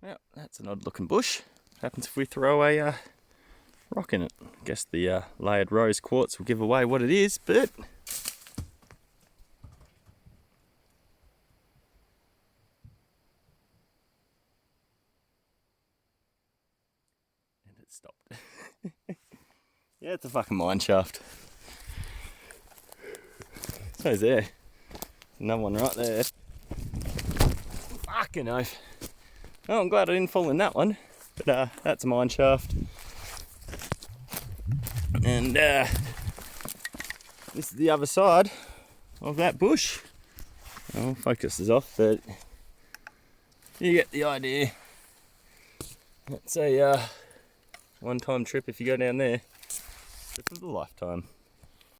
Well, that's an odd looking bush. Happens if we throw a rock in it. I guess the layered rose quartz will give away what it is, but and it stopped. Yeah, it's a fucking mine shaft. So there. Another one right there. Fucking oath. Oh, I'm glad I didn't fall in that one. But that's a mine shaft. And this is the other side of that bush. Oh, focus is off, but you get the idea. It's a one-time trip if you go down there. Trip of a lifetime.